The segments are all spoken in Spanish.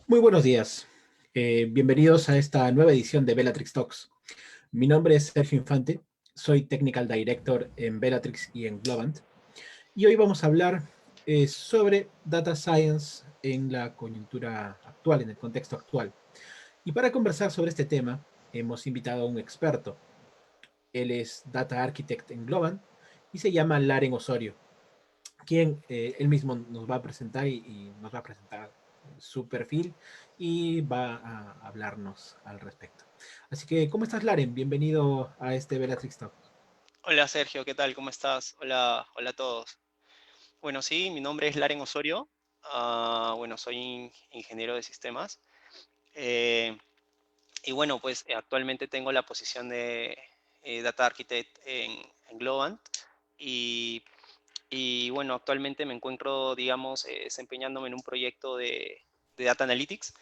Muy buenos días. Bienvenidos a esta nueva edición de Bellatrix Talks. Mi nombre es Sergio Infante, soy Technical Director en Bellatrix y en Globant. Y hoy vamos a hablar sobre Data Science en la coyuntura actual, en el contexto actual. Y para conversar sobre este tema, hemos invitado a un experto. Él es Data Architect en Globant y se llama Laren Osorio, quien él mismo nos va a presentar y nos va a presentar su perfil y va a hablarnos al respecto. Así que, ¿cómo estás, Laren? Bienvenido a este Bellatrix Talk. Hola Sergio, ¿qué tal? ¿Cómo estás? Hola, hola a todos. Bueno, sí, mi nombre es Laren Osorio. Bueno, soy ingeniero de sistemas. eh, y bueno, pues actualmente tengo la posición de Data Architect en Globant. Y, y, bueno, actualmente me encuentro, digamos, desempeñándome en un proyecto de Data Analytics.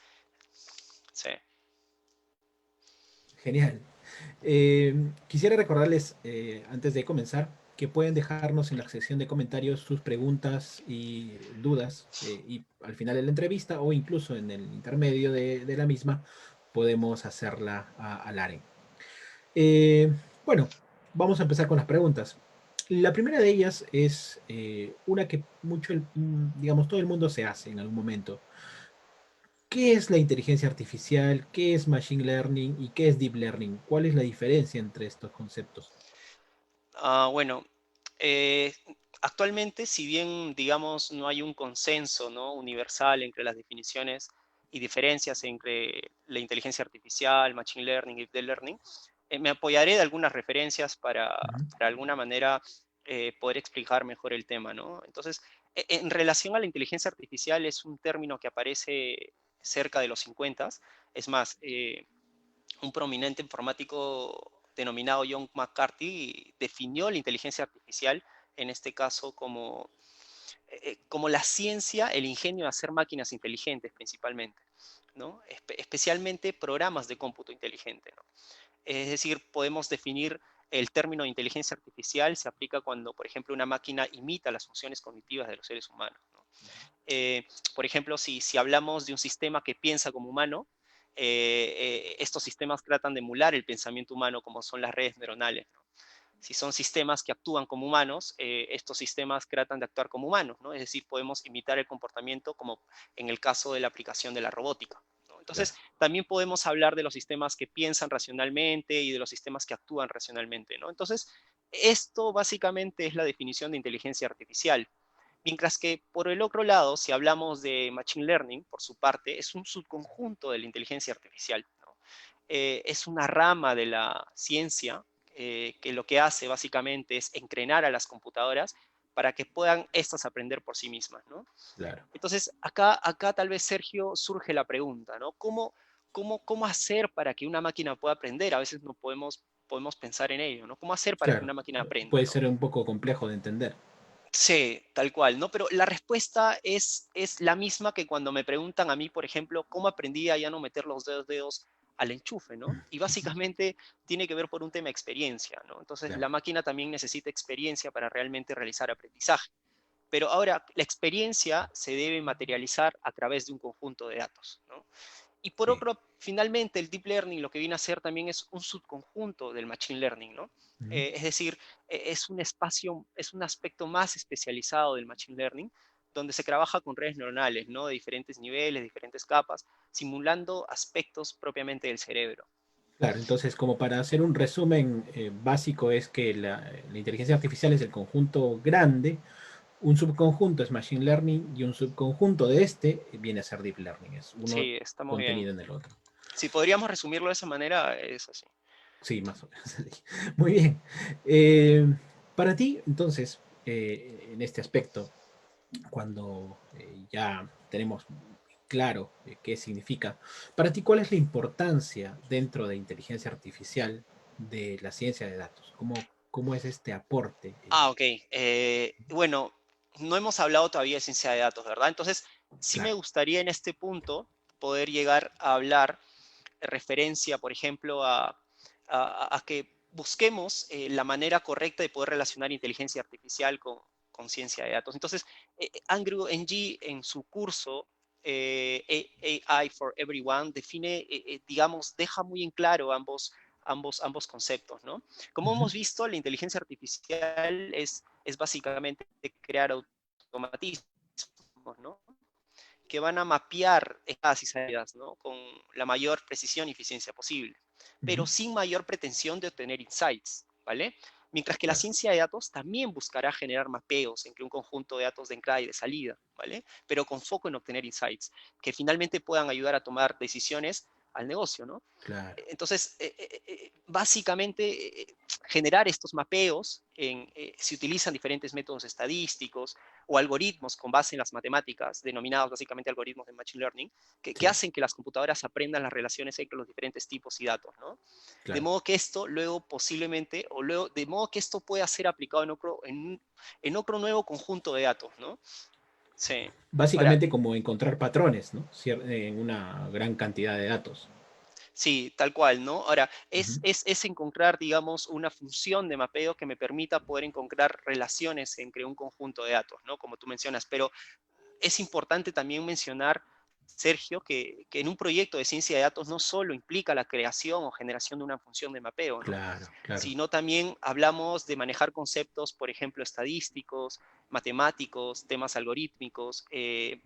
Sí. Genial. Quisiera recordarles, antes de comenzar, que pueden dejarnos en la sección de comentarios sus preguntas y dudas, y al final de la entrevista o incluso en el intermedio de la misma, podemos hacerla a Laren. Eh, bueno, vamos a empezar con las preguntas. La primera de ellas es una que digamos, todo el mundo se hace en algún momento. ¿Qué es la inteligencia artificial? ¿Qué es machine learning? ¿Y qué es deep learning? ¿Cuál es la diferencia entre estos conceptos? Bueno, eh, actualmente, si bien, digamos, no hay un consenso, ¿no?, universal entre las definiciones y diferencias entre la inteligencia artificial, machine learning y deep learning, me apoyaré de algunas referencias Ujú. para alguna manera poder explicar mejor el tema, ¿no? Entonces, en relación a la inteligencia artificial, es un término que aparece cerca de los 50. Es más, un prominente informático denominado John McCarthy definió la inteligencia artificial, en este caso, como la ciencia, el ingenio de hacer máquinas inteligentes principalmente, ¿no? Especialmente programas de cómputo inteligente, ¿no? Es decir, podemos definir el término de inteligencia artificial, se aplica cuando, por ejemplo, una máquina imita las funciones cognitivas de los seres humanos, ¿no? Eh, por ejemplo, si hablamos de un sistema que piensa como humano, estos sistemas tratan de emular el pensamiento humano, como son las redes neuronales, ¿no? Si son sistemas que actúan como humanos, estos sistemas tratan de actuar como humanos, ¿no? Es decir, podemos imitar el comportamiento como en el caso de la aplicación de la robótica, ¿no? Claro. Entonces, también podemos hablar de los sistemas que piensan racionalmente y de los sistemas que actúan racionalmente, ¿no? Entonces, esto básicamente es la definición de inteligencia artificial. Mientras que por el otro lado, si hablamos de Machine Learning, por su parte, es un subconjunto de la inteligencia artificial, ¿no? Es una rama de la ciencia que lo que hace básicamente es entrenar a las computadoras para que puedan estas aprender por sí mismas, ¿no? Claro. Entonces, acá tal vez, Sergio, surge la pregunta, ¿no? ¿Cómo hacer para que una máquina pueda aprender? A veces no podemos pensar en ello, ¿no? ¿Cómo hacer para que Claro. una máquina aprenda, Puede ¿no? ser un poco complejo de entender. Sí, tal cual, ¿no? Pero la respuesta es la misma que cuando me preguntan a mí, por ejemplo, ¿cómo aprendí a ya no meter los dedos al enchufe, ¿no? Y básicamente tiene que ver por un tema de experiencia, ¿no? Entonces, Claro. la máquina también necesita experiencia para realmente realizar aprendizaje. Pero ahora, la experiencia se debe materializar a través de un conjunto de datos, ¿no? Y por Sí. otro, finalmente, el deep learning lo que viene a ser también es un subconjunto del machine learning, ¿no? Ujú. Es decir, es un espacio, es un aspecto más especializado del machine learning, donde se trabaja con redes neuronales, ¿no? De diferentes niveles, diferentes capas, simulando aspectos propiamente del cerebro. Claro, entonces como para hacer un resumen básico es que la inteligencia artificial es el conjunto grande, un subconjunto es machine learning y un subconjunto de este viene a ser deep learning, es uno Sí, estamos bien. contenido en el otro. Si podríamos resumirlo de esa manera, es así. Sí, más o menos. Muy bien. Eh, para ti, entonces, en este aspecto, cuando ya tenemos claro qué significa, para ti, ¿cuál es la importancia dentro de inteligencia artificial de la ciencia de datos? ¿Cómo es este aporte? Ok. Bueno, no hemos hablado todavía de ciencia de datos, ¿verdad? Entonces, sí me Claro. gustaría en este punto poder llegar a hablar referencia, por ejemplo, a que busquemos la manera correcta de poder relacionar inteligencia artificial con ciencia de datos. Entonces, Andrew Ng en su curso AI for Everyone, define, digamos, deja muy en claro ambos conceptos, ¿no? Como Ujú. hemos visto, la inteligencia artificial es básicamente crear automatismos, ¿no? Que van a mapear estas y salidas, ¿no? Con la mayor precisión y eficiencia posible, Ujú. pero sin mayor pretensión de obtener insights, ¿vale? Mientras que la Claro, ciencia de datos también buscará generar mapeos entre un conjunto de datos de entrada y de salida, ¿vale? Pero con foco en obtener insights que finalmente puedan ayudar a tomar decisiones al negocio, ¿no? claro. Entonces, básicamente, generar estos mapeos, se utilizan diferentes métodos estadísticos o algoritmos con base en las matemáticas, denominados básicamente algoritmos de Machine Learning, que Sí, hacen que las computadoras aprendan las relaciones entre los diferentes tipos y datos, ¿no? De claro. modo que esto luego posiblemente, o luego, de modo que esto pueda ser aplicado en otro nuevo conjunto de datos, ¿no? Sí. Ahora, Básicamente como encontrar patrones, ¿no? En una gran cantidad de datos. sí, tal cual, ¿no? Ahora, Ujú. es encontrar, digamos, una función de mapeo que me permita poder encontrar relaciones entre un conjunto de datos, ¿no? Como tú mencionas, pero es importante también mencionar, Sergio, que en un proyecto de ciencia de datos no solo implica la creación o generación de una función de mapeo, ¿no? Claro, claro, Sino también hablamos de manejar conceptos, por ejemplo, estadísticos, matemáticos, temas algorítmicos,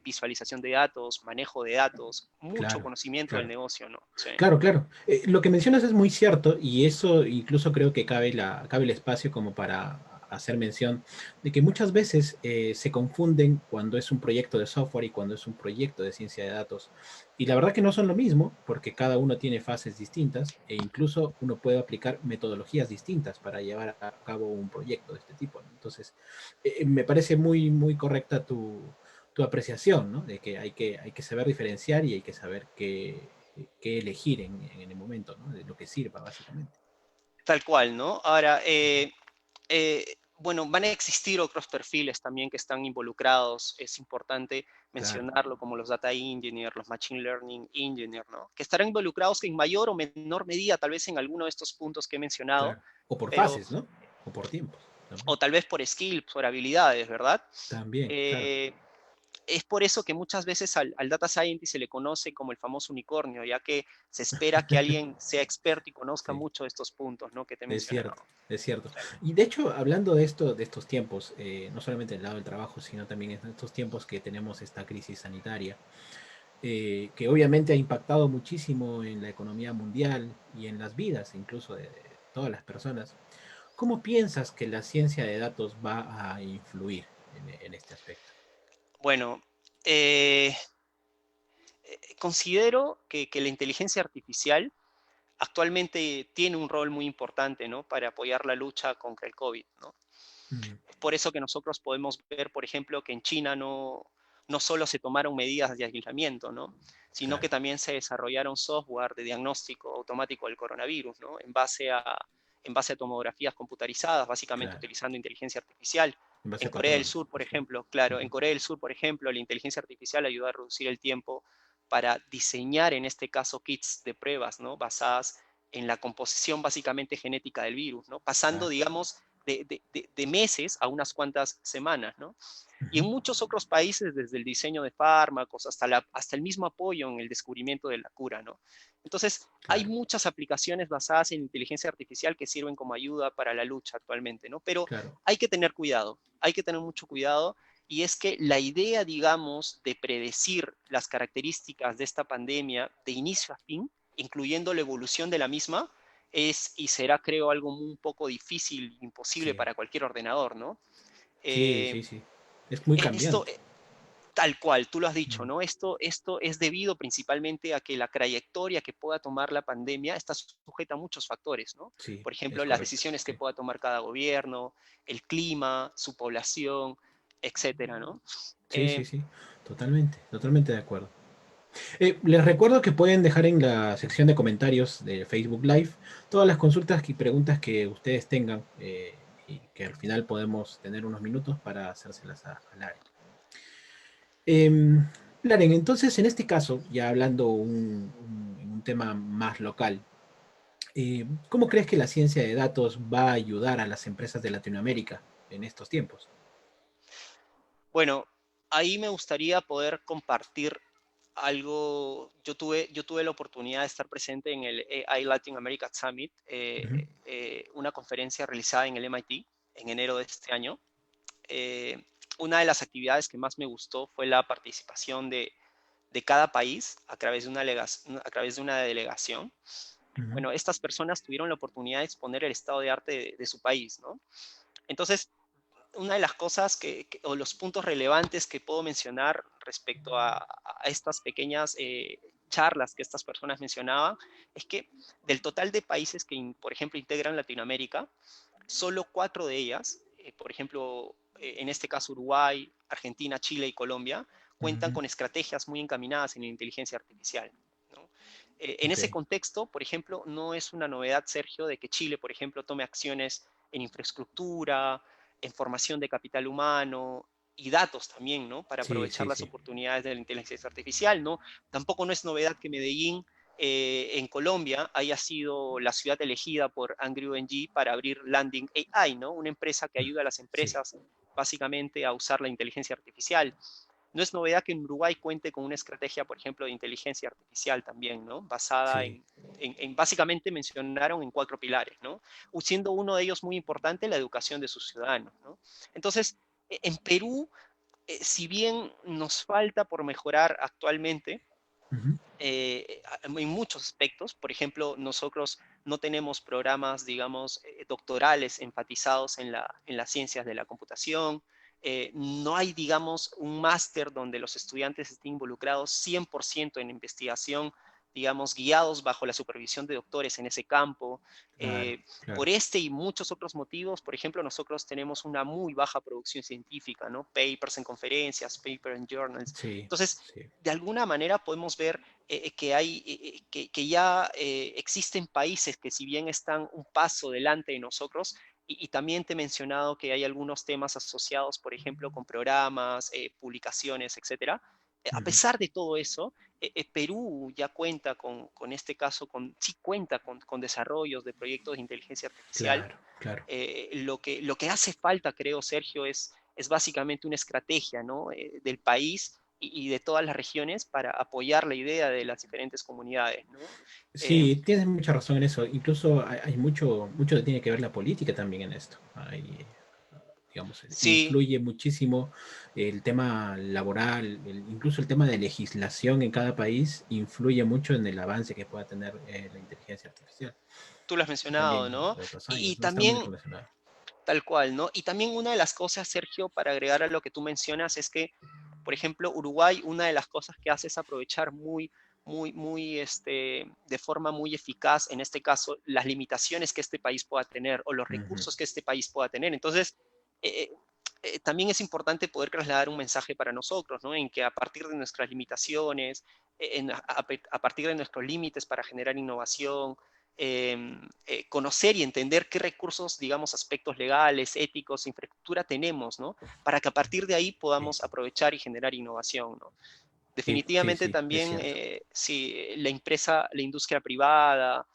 visualización de datos, manejo de datos, mucho claro, conocimiento del claro. negocio, ¿no? Sí. Claro, claro. Lo que mencionas es muy cierto y eso incluso creo que cabe el espacio como para hacer mención de que muchas veces se confunden cuando es un proyecto de software y cuando es un proyecto de ciencia de datos. Y la verdad que no son lo mismo porque cada uno tiene fases distintas e incluso uno puede aplicar metodologías distintas para llevar a cabo un proyecto de este tipo, ¿no? Entonces, me parece muy, muy correcta tu apreciación, ¿no? De que hay que saber diferenciar y hay que saber qué elegir en el momento, ¿no? De lo que sirva, básicamente. Tal cual, ¿no? Ahora, bueno, van a existir otros perfiles también que están involucrados, es importante Claro, mencionarlo, como los data engineer, los machine learning engineer, ¿no? Que estarán involucrados en mayor o menor medida, tal vez en alguno de estos puntos que he mencionado, claro. O por pero, fases, ¿no? O por tiempos, también. o tal vez por skills, por habilidades, ¿verdad? También, claro. Eh, es por eso que muchas veces al data scientist se le conoce como el famoso unicornio, ya que se espera que alguien sea experto y conozca Sí, mucho de estos puntos, ¿no? Que te he es mencionado. cierto, es cierto. Sí. Y de hecho, hablando de esto, de estos tiempos, no solamente en el lado del trabajo, sino también en estos tiempos que tenemos esta crisis sanitaria, que obviamente ha impactado muchísimo en la economía mundial y en las vidas incluso de todas las personas. ¿Cómo piensas que la ciencia de datos va a influir en este aspecto? Bueno, eh, considero que la inteligencia artificial actualmente tiene un rol muy importante, ¿no? Para apoyar la lucha contra el COVID, ¿no? Mm, Es por eso que nosotros podemos ver, por ejemplo, que en China no solo se tomaron medidas de aislamiento, ¿no? Sino que claro, también se desarrollaron software de diagnóstico automático del coronavirus, ¿no? En base a tomografías computarizadas, básicamente claro. utilizando inteligencia artificial. En base En a Corea del patrones, Sur, por pues, ¿no? ejemplo, claro, en Ujú. Corea del Sur, por ejemplo, la inteligencia artificial ayuda a reducir el tiempo para diseñar, en este caso, kits de pruebas, ¿no? Basadas en la composición básicamente genética del virus, ¿no? Pasando, Claro. digamos, de meses a unas cuantas semanas, ¿no? Y en Ujú. muchos otros países, desde el diseño de fármacos hasta el mismo apoyo en el descubrimiento de la cura, ¿no? Entonces, hay Claro, muchas aplicaciones basadas en inteligencia artificial que sirven como ayuda para la lucha actualmente, ¿no? Pero claro. hay que tener cuidado, hay que tener mucho cuidado, y es que la idea, digamos, de predecir las características de esta pandemia de inicio a fin, incluyendo la evolución de la misma, es y será, creo, algo un poco difícil, imposible Sí, para cualquier ordenador, ¿no? sí, Eh, sí, sí. Es muy esto, cambiante. tal cual, tú lo has dicho, Mm, ¿no? Esto es debido principalmente a que la trayectoria que pueda tomar la pandemia está sujeta a muchos factores, ¿no? sí, Por ejemplo, es las correcto. decisiones que Sí, pueda tomar cada gobierno, el clima, su población, etcétera, ¿no? sí, Eh, sí, sí. Totalmente, totalmente de acuerdo. Les recuerdo que pueden dejar en la sección de comentarios de Facebook Live todas las consultas y preguntas que ustedes tengan y que al final podemos tener unos minutos para hacérselas a Laren. Laren, entonces en este caso, ya hablando en un tema más local, ¿cómo crees que la ciencia de datos va a ayudar a las empresas de Latinoamérica en estos tiempos? bueno, ahí me gustaría poder compartir. yo tuve la oportunidad de estar presente en el AI Latin America Summit, Ujú, una conferencia realizada en el MIT en enero de este año. Eh, una de las actividades que más me gustó fue la participación de cada país a través de una delegación. ujú. Bueno, estas personas tuvieron la oportunidad de exponer el estado de arte de su país, ¿no? Entonces, una de las cosas o los puntos relevantes que puedo mencionar respecto a estas pequeñas charlas que estas personas mencionaban es que del total de países que, por ejemplo, integran Latinoamérica, solo 4 de ellas, por ejemplo, en este caso Uruguay, Argentina, Chile y Colombia, cuentan Ujú. con estrategias muy encaminadas en la inteligencia artificial, ¿no? En Ok. ese contexto, por ejemplo, no es una novedad, Sergio, de que Chile, por ejemplo, tome acciones en infraestructura, en formación de capital humano y datos también, ¿no? Para Sí, aprovechar sí, las sí. oportunidades de la inteligencia artificial, ¿no? Tampoco no es novedad que Medellín, en Colombia, haya sido la ciudad elegida por Angry NG para abrir Landing AI, ¿no? Una empresa que ayuda a las Sí, empresas básicamente a usar la inteligencia artificial. No es novedad que en Uruguay cuente con una estrategia, por ejemplo, de inteligencia artificial también, ¿no? Basada sí. en básicamente mencionaron en 4 pilares, ¿no? Siendo uno de ellos muy importante la educación de sus ciudadanos, ¿no? Entonces, en Perú, si bien nos falta por mejorar actualmente, Ujú, en muchos aspectos. Por ejemplo, nosotros no tenemos programas, digamos, doctorales enfatizados en las ciencias de la computación. No hay, digamos, un máster donde los estudiantes estén involucrados 100% en investigación, digamos, guiados bajo la supervisión de doctores en ese campo. claro, Eh, por claro. este y muchos otros motivos, por ejemplo, nosotros tenemos una muy baja producción científica, ¿no? Papers en conferencias, papers en journals. Sí, Entonces, sí. de alguna manera podemos ver que ya existen países que si bien están un paso delante de nosotros, y también te he mencionado que hay algunos temas asociados, por ejemplo, con programas, publicaciones, etcétera. A Ujú. pesar de todo eso, Perú ya cuenta con este caso, sí cuenta con desarrollos de proyectos de inteligencia artificial. Claro, claro. Lo que hace falta, creo, Sergio, es básicamente una estrategia, ¿no? Del país y de todas las regiones para apoyar la idea de las diferentes comunidades, ¿no? Eh, Sí, tienes mucha razón en eso. Incluso hay mucho, mucho que tiene que ver la política también en esto. Hay, digamos, sí, influye muchísimo el tema laboral, incluso el tema de legislación en cada país influye mucho en el avance que pueda tener la inteligencia artificial. tú lo has mencionado, También ¿no? de otros Y años, ¿no? Está muy también, relacionado. tal cual, ¿no? Y también una de las cosas, Sergio, para agregar a lo que tú mencionas, es que, por ejemplo, Uruguay, una de las cosas que hace es aprovechar de forma muy eficaz, en este caso, las limitaciones que este país pueda tener o los Ujú. recursos que este país pueda tener. Entonces, también es importante poder trasladar un mensaje para nosotros, ¿no? En que a partir de nuestras limitaciones, a partir de nuestros límites para generar innovación, conocer y entender qué recursos, digamos, aspectos legales, éticos, infraestructura tenemos, ¿no? Para que a partir de ahí Sí, podamos aprovechar y generar innovación, ¿no? sí, sí, Definitivamente sí, es también, cierto. si la industria privada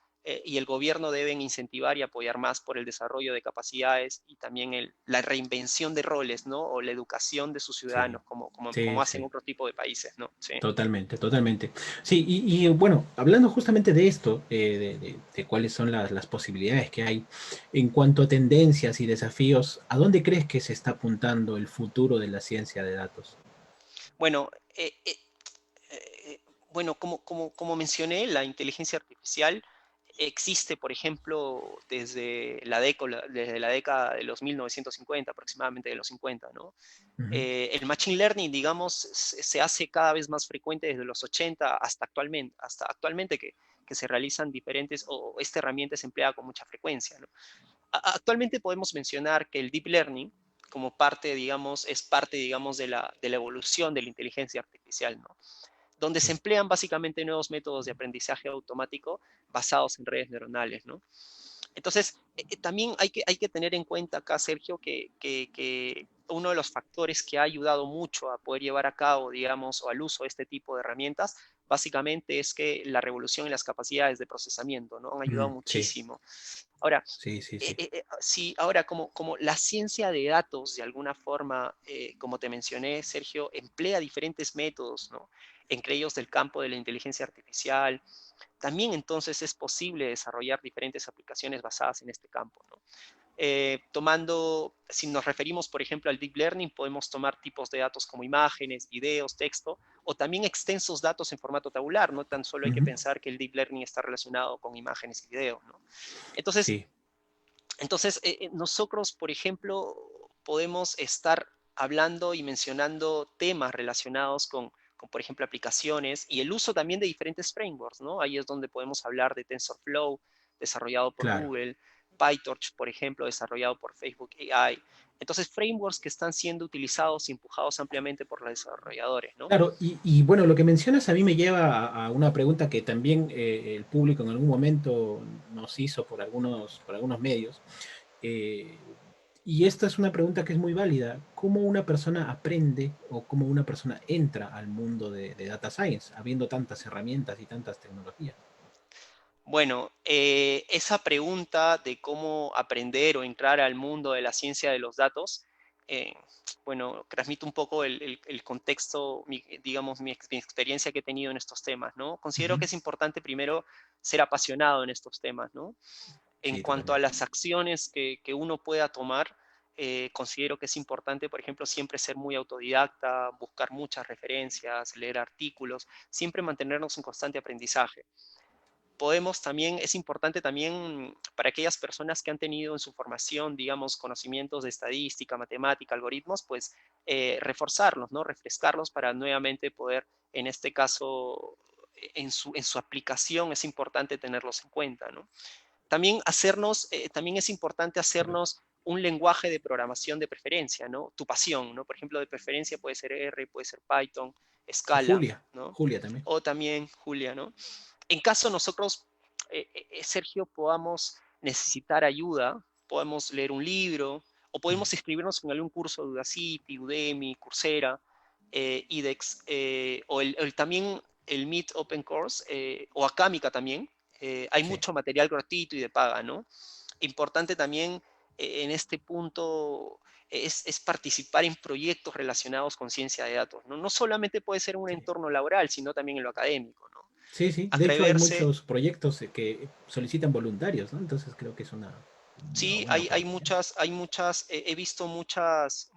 y el gobierno deben incentivar y apoyar más por el desarrollo de capacidades y también la reinvención de roles, ¿no? O la educación de sus Sí, ciudadanos, como sí, hacen sí. otro tipo de países, ¿no? Sí. Totalmente, totalmente. Sí, bueno, hablando justamente de esto, de cuáles son las posibilidades que hay en cuanto a tendencias y desafíos, ¿a dónde crees que se está apuntando el futuro de la ciencia de datos? Bueno, eh, bueno, como mencioné, la inteligencia artificial existe, por ejemplo, desde la década de los 1950, aproximadamente de los 50, ¿no? Ujú. El machine learning, digamos, se hace cada vez más frecuente desde los 80 hasta actualmente que se realizan diferentes, o esta herramienta es empleada con mucha frecuencia, ¿no? Actualmente podemos mencionar que el deep learning, como parte, digamos, es parte, digamos, de la evolución de la inteligencia artificial, ¿no? Donde se Sí, emplean básicamente nuevos métodos de aprendizaje automático basados en redes neuronales, ¿no? Entonces, también hay que tener en cuenta acá, Sergio, que uno de los factores que ha ayudado mucho a poder llevar a cabo, digamos, o al uso de este tipo de herramientas, básicamente es que la revolución en las capacidades de procesamiento, ¿no? Han ayudado Sí, muchísimo. Ahora, sí, sí, sí. sí, ahora como la ciencia de datos, de alguna forma, como te mencioné, Sergio, emplea diferentes métodos, ¿no? Entre ellos del campo de la inteligencia artificial, también entonces es posible desarrollar diferentes aplicaciones basadas en este campo, ¿no? Si nos referimos, por ejemplo, al deep learning, podemos tomar tipos de datos como imágenes, videos, texto, o también extensos datos en formato tabular. No tan solo hay que Ujú. pensar que el deep learning está relacionado con imágenes y videos, ¿no? Entonces, Sí, nosotros, por ejemplo, podemos estar hablando y mencionando temas relacionados con, por ejemplo, aplicaciones y el uso también de diferentes frameworks, ¿no? Ahí es donde podemos hablar de TensorFlow, desarrollado por claro. Google, PyTorch, por ejemplo, desarrollado por Facebook AI. Entonces, frameworks que están siendo utilizados y empujados ampliamente por los desarrolladores, ¿no? Claro, bueno, lo que mencionas a mí me lleva a una pregunta que también el público en algún momento nos hizo por algunos medios. Eh, y esta es una pregunta que es muy válida. ¿Cómo una persona aprende o cómo una persona entra al mundo de data science, habiendo tantas herramientas y tantas tecnologías? Bueno, esa pregunta de cómo aprender o entrar al mundo de la ciencia de los datos, eh, bueno, transmite un poco el contexto, digamos, mi experiencia que he tenido en estos temas, ¿no? Considero Ujú. que es importante primero ser apasionado en estos temas, ¿no? En Sí, cuanto a totalmente. las acciones que uno pueda tomar, considero que es importante, por ejemplo, siempre ser muy autodidacta, buscar muchas referencias, leer artículos, siempre mantenernos en constante aprendizaje. Podemos también, es importante también para aquellas personas que han tenido en su formación, digamos, conocimientos de estadística, matemática, algoritmos, pues reforzarlos, ¿no? Refrescarlos para nuevamente poder, en este caso, en su aplicación es importante tenerlos en cuenta, ¿no? También es importante hacernos un lenguaje de programación de preferencia, ¿no? Tu pasión, ¿no? Por ejemplo, de preferencia puede ser R, puede ser Python, O Scala, Julia, ¿no? Julia también. O también Julia, ¿no? En caso nosotros, Sergio, podamos necesitar ayuda, podemos leer un libro o Mm. podemos inscribirnos en algún curso de Udacity, Udemy, Coursera, IDEX, también el Meet Open Course o Acámica también. Hay Sí. mucho material gratuito y de paga, ¿no? Importante también en este punto es participar en proyectos relacionados con ciencia de datos, ¿no? No solamente puede ser en un Sí. entorno laboral, sino también en lo académico, ¿no? Sí, sí. De hecho, hay Atreverse, muchos proyectos que solicitan voluntarios, ¿no? Entonces creo que es una sí, buena oportunidad. he visto muchas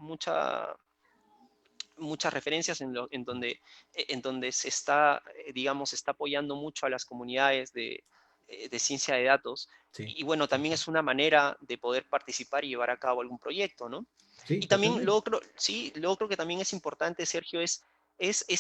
referencias en donde se está, digamos, se está apoyando mucho a las comunidades de ciencia de datos. Sí, Y bueno, sí, también sí. es una manera de poder participar y llevar a cabo algún proyecto, ¿no? Sí, Y también totalmente. sí, luego creo que también es importante, Sergio, es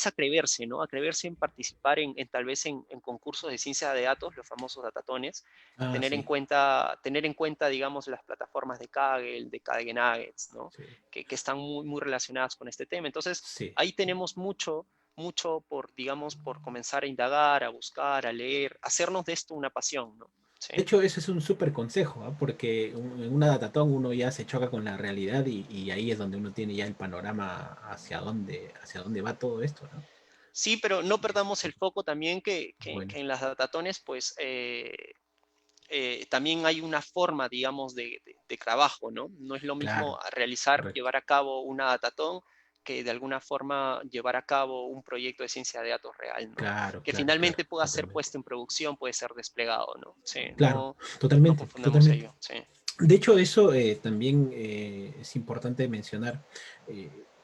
atreverse, ¿no? Atreverse en participar tal vez en concursos de ciencia de datos, los famosos datatones, Ah, sí, tener en cuenta, digamos, las plataformas de Kaggle, de Kaggle Nuggets, ¿no? sí, Que están muy, muy relacionadas con este tema. Entonces, sí. ahí tenemos mucho por, digamos, por comenzar a indagar, a buscar, a leer, hacernos de esto una pasión, ¿no? De Sí. hecho, ese es un súper consejo, ¿ah? Porque en una datatón uno ya se choca con la realidad y ahí es donde uno tiene ya el panorama hacia dónde va todo esto, ¿no? Sí, pero no Es perdamos el foco también bueno, que en las datatones, pues, también hay una forma, digamos, de trabajo, ¿no? No es lo mismo claro, realizar, correcto. llevar a cabo una datatón que de alguna forma llevar a cabo un proyecto de ciencia de datos real, ¿no? Claro, Que claro, claro, finalmente pueda ser totalmente. puesto en producción, puede ser desplegado, ¿no? Sí, Claro, no totalmente, confundamos totalmente. ello, sí. De hecho, eso también es importante mencionar,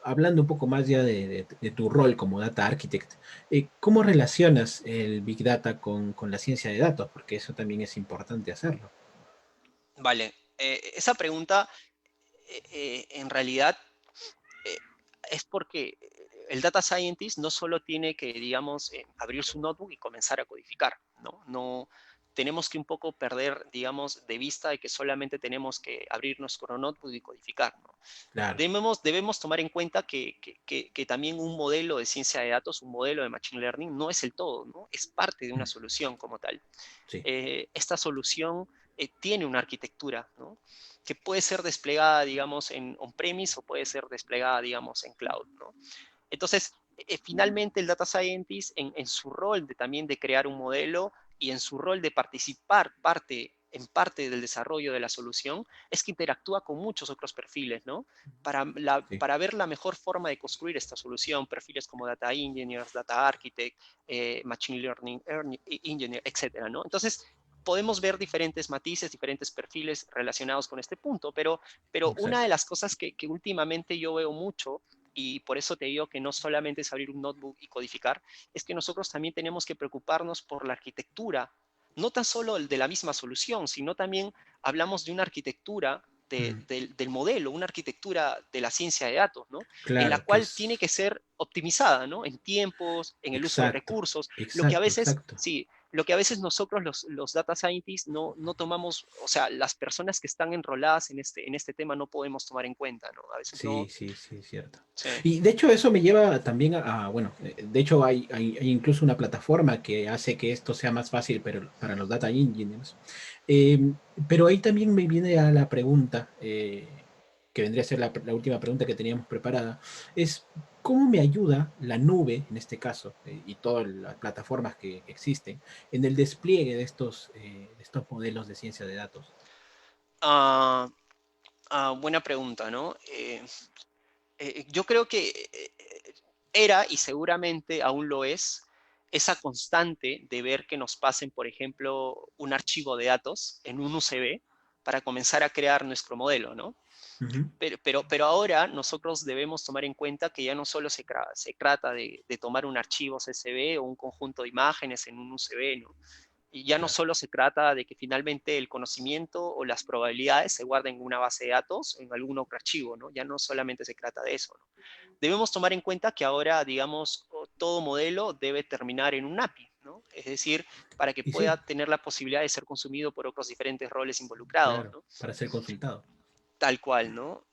hablando un poco más ya de tu rol como data architect, ¿cómo relacionas el Big Data con la ciencia de datos? Porque eso también es importante hacerlo. Vale, esa pregunta en realidad eh, es porque el data scientist no solo tiene que, digamos, abrir su notebook y comenzar a codificar, ¿no? No tenemos que un poco perder, digamos, de vista de que solamente tenemos que abrir nuestro notebook y codificar, ¿no? Claro. Debemos tomar en cuenta que también un modelo de ciencia de datos, un modelo de machine learning, no es el todo, ¿no? Es parte de una Mm. solución como tal. Sí, Esta solución tiene una arquitectura, ¿no? Que puede ser desplegada, digamos, en on-premise o puede ser desplegada, digamos, en cloud, ¿no? Entonces, finalmente el data scientist en su rol también de crear un modelo y en su rol de participar en parte del desarrollo de la solución, es que interactúa con muchos otros perfiles, ¿no? Sí, Para ver la mejor forma de construir esta solución, perfiles como data engineers, data architect, machine learning engineer, etcétera, ¿no? Entonces, podemos ver diferentes matices, diferentes perfiles relacionados con este punto, pero una de exacto. las cosas que últimamente yo veo mucho y por eso te digo que no solamente es abrir un notebook y codificar, es que nosotros también tenemos que preocuparnos por la arquitectura, no tan solo de la misma solución, sino también hablamos de una arquitectura Mm, del modelo, una arquitectura de la ciencia de datos, ¿no? En la claro, que cual tiene es que ser optimizada, ¿no? En tiempos, en el uso de exacto, recursos, lo que a exacto, veces, exacto. sí, lo que a veces nosotros los data scientists no tomamos, o sea, las personas que están enroladas en este tema no podemos tomar en cuenta, ¿no? A veces no, Sí, sí, sí, es cierto. sí. Y de hecho eso me lleva también bueno, de hecho hay incluso una plataforma que hace que esto sea más fácil pero, para los data engineers. Eh, pero ahí también me viene a la pregunta, que vendría a ser la última pregunta que teníamos preparada, es ¿cómo me ayuda la nube, en este caso, y todas las plataformas que existen, en el despliegue de estos modelos de ciencia de datos? Ah, buena pregunta, ¿no? Yo creo que era y seguramente aún lo es esa constante de ver que nos pasen, por ejemplo, un archivo de datos en un UCB para comenzar a crear nuestro modelo, ¿no? Ujú, Pero ahora nosotros debemos tomar en cuenta que ya no solo se trata de tomar un archivo CSV o un conjunto de imágenes en un UCB, ¿no? Y ya no claro. solo se trata de que finalmente el conocimiento o las probabilidades se guarden en una base de datos o en algún otro archivo, ¿no? Ya no solamente se trata de eso, ¿no? Debemos tomar en cuenta que ahora, digamos, todo modelo debe terminar en un API, ¿no? Es decir, para que Y sí, pueda tener la posibilidad de ser consumido por otros diferentes roles involucrados, claro, ¿no? para ser consultado. Tal cual, ¿no?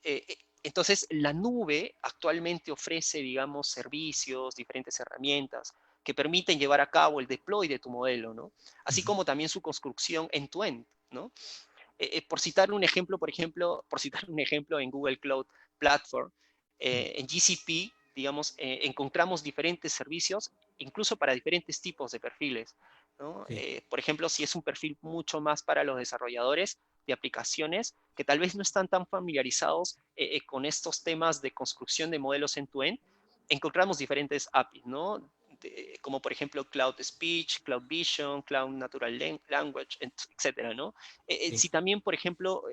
Entonces, la nube actualmente ofrece, digamos, servicios, diferentes herramientas que permiten llevar a cabo el deploy de tu modelo, ¿no? Así Ujú, como también su construcción end-to-end, ¿no? Por citar un ejemplo, por citar un ejemplo en Google Cloud Platform, mm, en GCP, digamos, encontramos diferentes servicios, incluso para diferentes tipos de perfiles, ¿no? sí. Por ejemplo, si es un perfil mucho más para los desarrolladores de aplicaciones que tal vez no están tan familiarizados con estos temas de construcción de modelos end-to-end, encontramos diferentes APIs, ¿no? Como por ejemplo Cloud Speech, Cloud Vision, Cloud Natural Language, etcétera, ¿no? Sí. Si también, por ejemplo,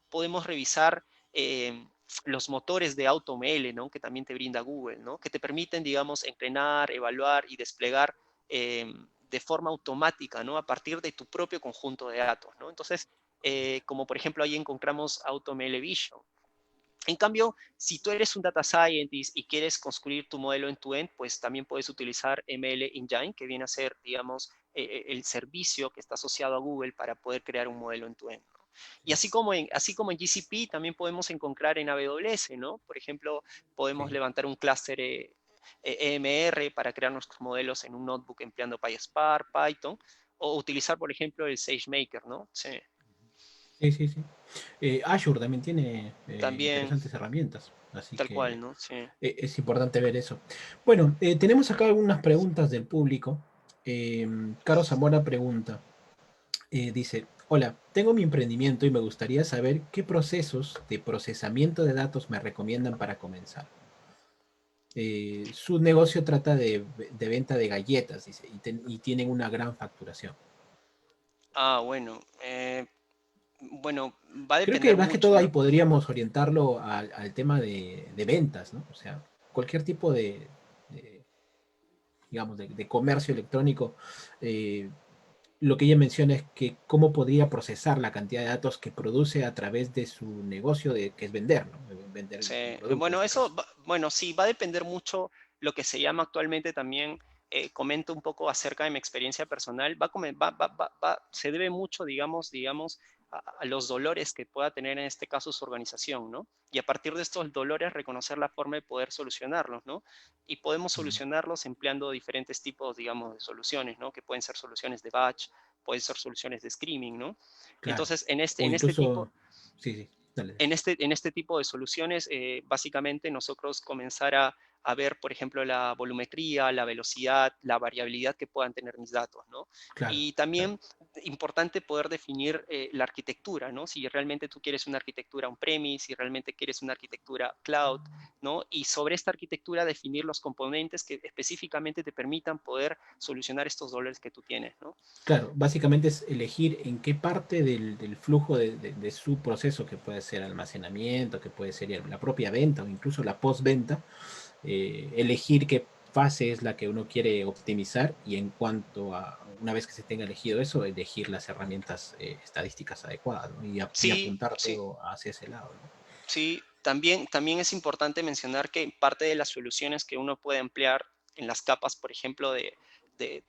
podemos revisar los motores de AutoML, ¿no? Que también te brinda Google, ¿no? Que te permiten, digamos, entrenar, evaluar y desplegar de forma automática, ¿no? A partir de tu propio conjunto de datos, ¿no? Entonces, como por ejemplo ahí encontramos AutoML Vision. En cambio, si tú eres un data scientist y quieres construir tu modelo end-to-end, pues también puedes utilizar ML Engine, que viene a ser, digamos, el servicio que está asociado a Google para poder crear un modelo end-to-end, ¿no? Y Sí. así como en GCP, también podemos encontrar en AWS, ¿no? Por ejemplo, podemos Sí. levantar un clúster EMR para crear nuestros modelos en un notebook empleando PySpark, Python, o utilizar, por ejemplo, el SageMaker, ¿no? Sí, Sí, sí, sí. Azure también tiene también, interesantes herramientas, así tal cual, que ¿no? Sí. es importante ver eso. Bueno, tenemos acá algunas preguntas del público. Caro Zamora pregunta, dice, hola, tengo mi emprendimiento y me gustaría saber qué procesos de procesamiento de datos me recomiendan para comenzar. Su negocio trata de venta de galletas, dice, y tienen una gran facturación. Bueno, bueno, va a Creo que depender más que mucho, todo ahí ¿no? podríamos orientarlo al tema de ventas, ¿no? O sea, cualquier tipo de, digamos, de comercio electrónico, eh, lo que ella menciona es que cómo podría procesar la cantidad de datos que produce a través de su negocio, que es vender, ¿no? Vender Sí, un producto en bueno, este caso. bueno, sí, va a depender mucho lo que se llama actualmente también, comento un poco acerca de mi experiencia personal, se debe mucho, digamos, a los dolores que pueda tener en este caso su organización, ¿no? Y a partir de estos dolores reconocer la forma de poder solucionarlos, ¿no? Y podemos Mm, solucionarlos empleando diferentes tipos, digamos, de soluciones, ¿no? Que pueden ser soluciones de batch, pueden ser soluciones de screaming, ¿no? Claro. Entonces, O en este tipo, incluso, sí, sí, dale. en este tipo de soluciones, básicamente nosotros comenzar a ver, por ejemplo, la volumetría, la velocidad, la variabilidad que puedan tener mis datos, ¿no? Claro, Y claro. también importante poder definir la arquitectura, ¿no? Si realmente tú quieres una arquitectura on-premise, si realmente quieres una arquitectura cloud, ¿no? Y sobre esta arquitectura definir los componentes que específicamente te permitan poder solucionar estos dolores que tú tienes, ¿no? Claro, básicamente es elegir en qué parte del flujo de su proceso, que puede ser almacenamiento, que puede ser la propia venta o incluso la postventa, elegir qué fase es la que uno quiere optimizar y en cuanto a, una vez que se tenga elegido eso, elegir las herramientas estadísticas adecuadas, ¿no? Y Sí, apuntar sí, todo hacia ese lado, ¿no? sí, también es importante mencionar que parte de las soluciones que uno puede emplear en las capas, por ejemplo,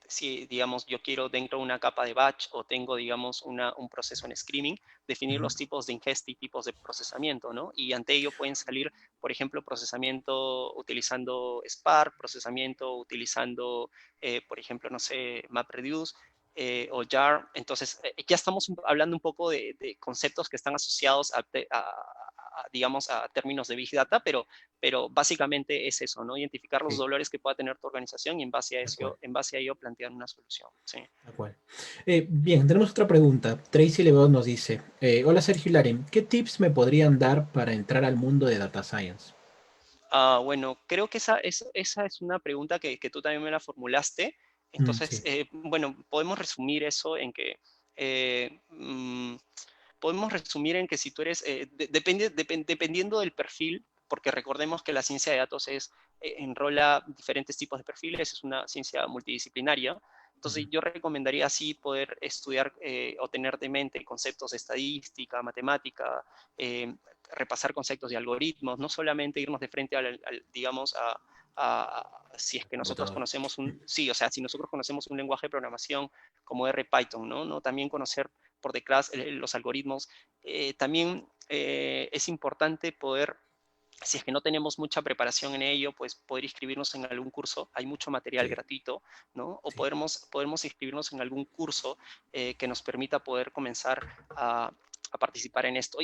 si, digamos, yo quiero dentro de una capa de batch o tengo, digamos, un proceso en screaming, definir Ujú. los tipos de ingesta y tipos de procesamiento, ¿no? Y ante ello pueden salir, por ejemplo, procesamiento utilizando Spark, procesamiento utilizando, por ejemplo, no sé, MapReduce, o JAR. Entonces, ya estamos hablando un poco de conceptos que están asociados digamos, a términos de Big Data, pero básicamente es eso, ¿no? Identificar los Sí, dolores que pueda tener tu organización y tal cual, en base a ello plantear una solución, ¿sí? tal cual. Bien, tenemos otra pregunta. Tracy Leveot nos dice, hola Sergio Laren, ¿qué tips me podrían dar para entrar al mundo de Data Science? Bueno, creo que esa es una pregunta que tú también me la formulaste. Mm, Entonces, sí, bueno, podemos resumir eso en que eh, mm, podemos resumir en que si tú eres, dependiendo del perfil, porque recordemos que la ciencia de datos enrola diferentes tipos de perfiles, es una ciencia multidisciplinaria. ujú, Entonces yo recomendaría así poder estudiar o tener de mente conceptos de estadística, matemática, eh, repasar conceptos de algoritmos, no solamente irnos de frente digamos, si es al que nosotros computador. conocemos sí, o sea, si nosotros conocemos un lenguaje de programación como R Python, ¿no? ¿No? También conocer por detrás los algoritmos. También es importante poder, si es que no tenemos mucha preparación en ello, pues poder inscribirnos en algún curso. Hay mucho material Sí, gratuito, ¿no? O sí, podemos inscribirnos en algún curso que nos permita poder comenzar a participar en esto.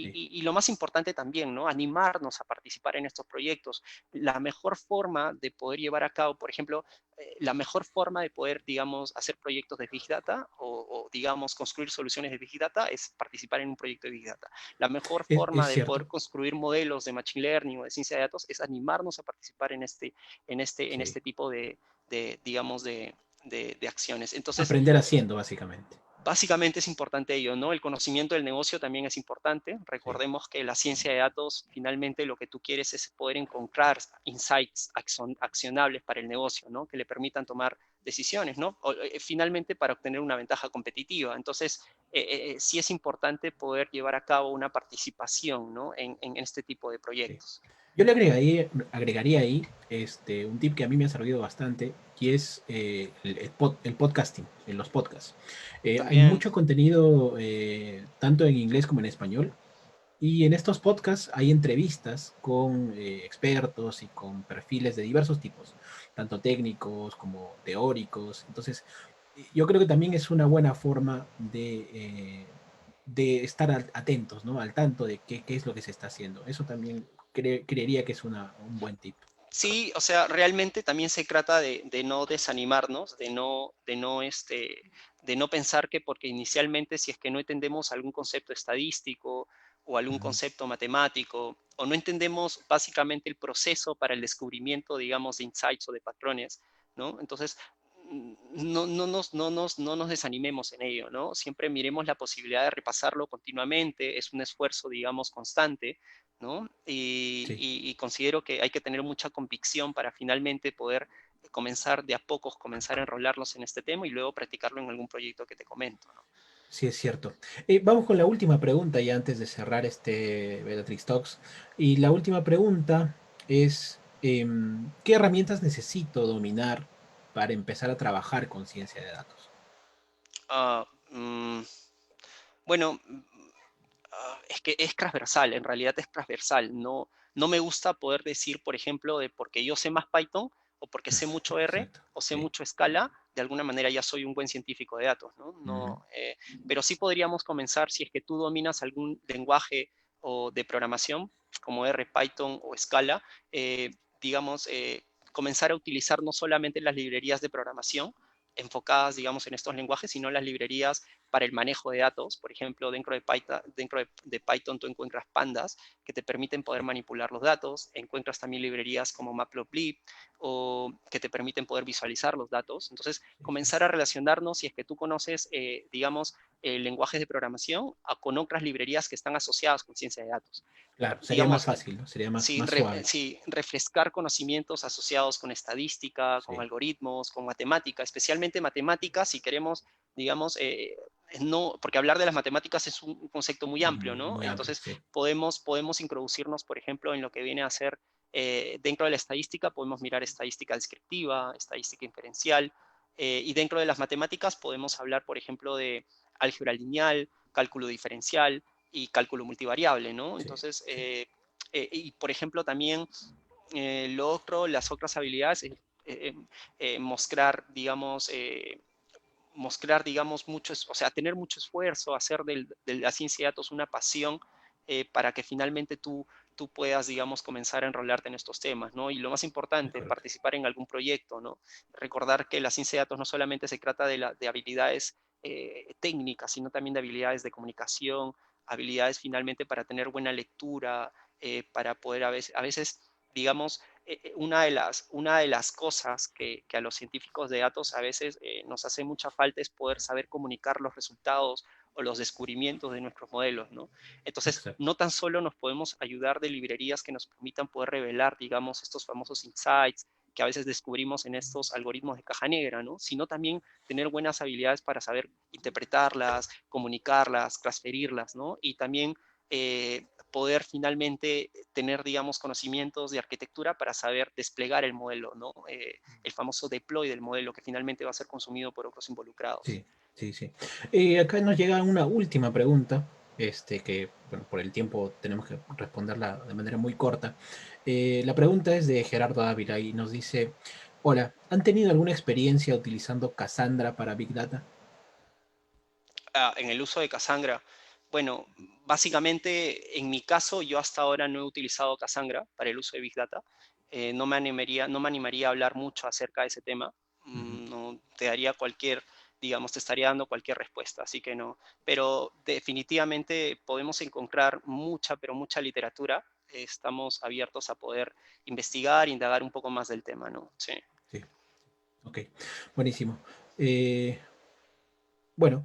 sí. Y lo más importante también, ¿no? Animarnos a participar en estos proyectos. La mejor forma de poder llevar a cabo, por ejemplo, la mejor forma de poder, digamos, hacer proyectos de Big Data digamos, construir soluciones de Big Data es participar en un proyecto de Big Data. La mejor Es forma de poder cierto, construir modelos de Machine Learning o de ciencia de datos es animarnos a participar en sí. este tipo digamos, de acciones. Entonces, Aprender haciendo, básicamente. básicamente es importante ello, ¿no? El conocimiento del negocio también es importante. Sí, Recordemos que la ciencia de datos, finalmente lo que tú quieres es poder encontrar insights accionables para el negocio, ¿no? Que le permitan tomar decisiones, ¿no? Finalmente para obtener una ventaja competitiva. Entonces, sí es importante poder llevar a cabo una participación, ¿no? En este tipo de sí. proyectos. Yo le agregaría ahí un tip que a mí me ha servido bastante, y es el podcasting, en los podcasts. Hay También, mucho contenido, tanto en inglés como en español, y en estos podcasts hay entrevistas con expertos y con perfiles de diversos tipos, tanto técnicos como teóricos. Entonces, yo creo que también es una buena forma de estar atentos, ¿no? Al tanto de qué es lo que se está haciendo. Eso también creería que es un buen tip. sí, o sea, realmente también se trata de no desanimarnos, de no pensar que porque inicialmente si es que no entendemos algún concepto estadístico o algún Ujú. concepto matemático o no entendemos básicamente el proceso para el descubrimiento, digamos, de insights o de patrones, ¿no? Entonces, no nos desanimemos en ello, ¿no? Siempre miremos la posibilidad de repasarlo continuamente, es un esfuerzo, digamos, constante, ¿no? Sí, Y considero que hay que tener mucha convicción para finalmente poder comenzar de a pocos, comenzar a enrolarnos en este tema y luego practicarlo en algún proyecto que te comento, ¿no? sí es cierto. Vamos con la última pregunta ya antes de cerrar este Bellatrix Talks. Y la última pregunta es, ¿qué herramientas necesito dominar para empezar a trabajar con ciencia de datos? Ah, mm, bueno, es que es transversal, en realidad es transversal. No me gusta poder decir, por ejemplo, de porque yo sé más Python, o porque sé mucho R Exacto, o sé sí. mucho Scala, de alguna manera ya soy un buen científico de datos, ¿no? Ujú. Pero sí podríamos comenzar si es que tú dominas algún lenguaje o de programación como R, Python o Scala, digamos, comenzar a utilizar no solamente las librerías de programación enfocadas, digamos, en estos lenguajes, sino las librerías para el manejo de datos. Por ejemplo, dentro de Python tú encuentras pandas que te permiten poder Sí, manipular los datos. Encuentras también librerías como Matplotlib o que te permiten poder visualizar los datos. Entonces, sí, sí. comenzar a relacionarnos si es que tú conoces, digamos, lenguajes de programación con otras librerías que están asociadas con ciencia de datos. Claro, sería más Digamos, fácil, ¿no? Sería sí, más suave. sí, refrescar conocimientos asociados con estadística, con Sí. algoritmos, con matemática, especialmente matemáticas, si queremos, digamos, no, porque hablar de las matemáticas es un concepto muy Es amplio, muy, ¿no? muy amplio, Entonces, sí. podemos introducirnos, por ejemplo, en lo que viene a ser, dentro de la estadística, podemos mirar estadística descriptiva, estadística inferencial, y dentro de las matemáticas podemos hablar, por ejemplo, de álgebra lineal, cálculo diferencial y cálculo multivariable, ¿no? Sí, Entonces, sí. y por ejemplo también las otras habilidades, mostrar, digamos, mucho, o sea, tener mucho esfuerzo, hacer de la ciencia de datos una pasión para que finalmente tú puedas, digamos, comenzar a enrolarte en estos temas, ¿no? Y lo más De importante, acuerdo. participar en algún proyecto, ¿no? Recordar que la ciencia de datos no solamente se trata de habilidades técnicas, sino también de habilidades de comunicación, habilidades finalmente para tener buena lectura, para poder a veces digamos, una de las cosas que a los científicos de datos a veces nos hace mucha falta es poder saber comunicar los resultados o los descubrimientos de nuestros modelos, ¿no? Entonces, Exacto. no tan solo nos podemos ayudar de librerías que nos permitan poder revelar, digamos, estos famosos insights que a veces descubrimos en estos algoritmos de caja negra, ¿no? Sino también tener buenas habilidades para saber interpretarlas, comunicarlas, transferirlas, ¿no? Y también poder finalmente tener, digamos, conocimientos de arquitectura para saber desplegar el modelo, ¿no? El famoso deploy del modelo que finalmente va a ser consumido por otros involucrados. Sí, sí, sí. Acá nos llega una última pregunta, que bueno, por el tiempo tenemos que responderla de manera muy corta. La pregunta es de Gerardo Ávila y nos dice, hola, ¿han tenido alguna experiencia utilizando Cassandra para Big Data? En el uso de Cassandra, bueno, básicamente en mi caso yo hasta ahora no he utilizado Cassandra para el uso de Big Data. No me animaría a hablar mucho acerca de ese tema. Ujú. No te daría digamos, te estaría dando cualquier respuesta, así que no. Pero definitivamente podemos encontrar mucha, pero mucha literatura. Estamos abiertos a poder investigar, indagar un poco más del tema, ¿no? Sí. Sí, ok, buenísimo. Eh, bueno,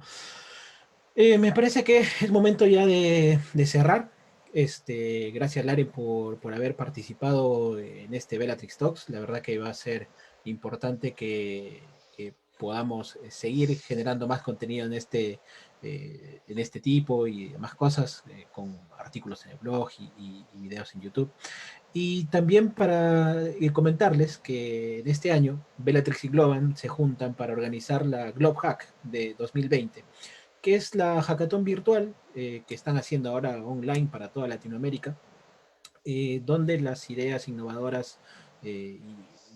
me parece que es momento ya de cerrar. Gracias, Lare, por haber participado en este Bellatrix Talks. La verdad que va a ser importante que podamos seguir generando más contenido en este tipo y demás cosas, con artículos en el blog y videos en YouTube. Y también para comentarles que en este año Bellatrix y Globan se juntan para organizar la Globe Hack de 2020, que es la hackathon virtual que están haciendo ahora online para toda Latinoamérica, donde las ideas innovadoras y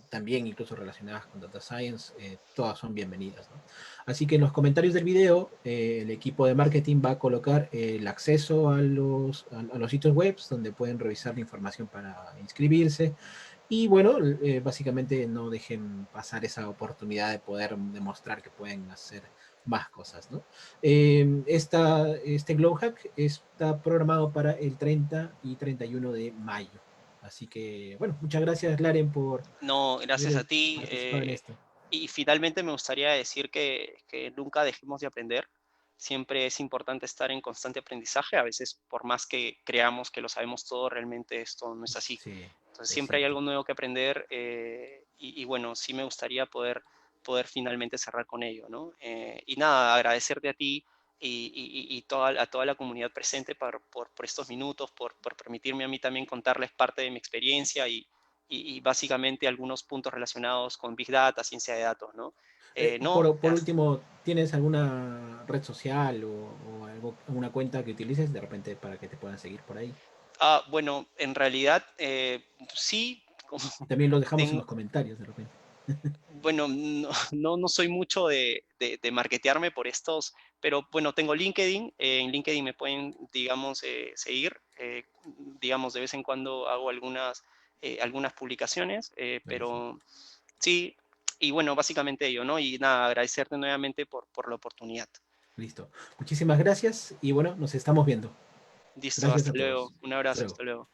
también incluso relacionadas con data science, todas son bienvenidas, ¿no? Así que en los comentarios del video, el equipo de marketing va a colocar el acceso a los sitios web donde pueden revisar la información para inscribirse. Y bueno, básicamente no dejen pasar esa oportunidad de poder demostrar que pueden hacer más cosas, ¿no? Este Glow Hack está programado para el 30 y 31 de mayo. Así que, bueno, muchas gracias, Laren, por No, gracias a haber ti. participado en esto. Y finalmente me gustaría decir que nunca dejemos de aprender. Siempre es importante estar en constante aprendizaje. A veces, por más que creamos que lo sabemos todo, realmente esto no es así. Sí, Entonces, es siempre hay cierto. algo nuevo que aprender y bueno, sí me gustaría poder finalmente cerrar con ello, ¿no? Y nada, agradecerte a ti y a toda la comunidad presente por estos minutos, por permitirme a mí también contarles parte de mi experiencia y básicamente algunos puntos relacionados con Big Data, ciencia de datos, ¿no? No, Por último, ¿tienes alguna red social o alguna cuenta que utilices de repente para que te puedan seguir por ahí? bueno, en realidad sí, como También lo dejamos en tengo, los comentarios de repente. bueno, no soy mucho de marketearme por estos, pero bueno, tengo LinkedIn. En LinkedIn me pueden, digamos, seguir. Digamos, de vez en cuando hago algunas publicaciones, Buenísimo. pero sí, y bueno, básicamente ello, ¿no? Y nada, agradecerte nuevamente por la oportunidad. Listo. Muchísimas gracias y bueno, nos estamos viendo. Listo, Gracias hasta a luego. todos. Un Hasta abrazo, luego. hasta luego.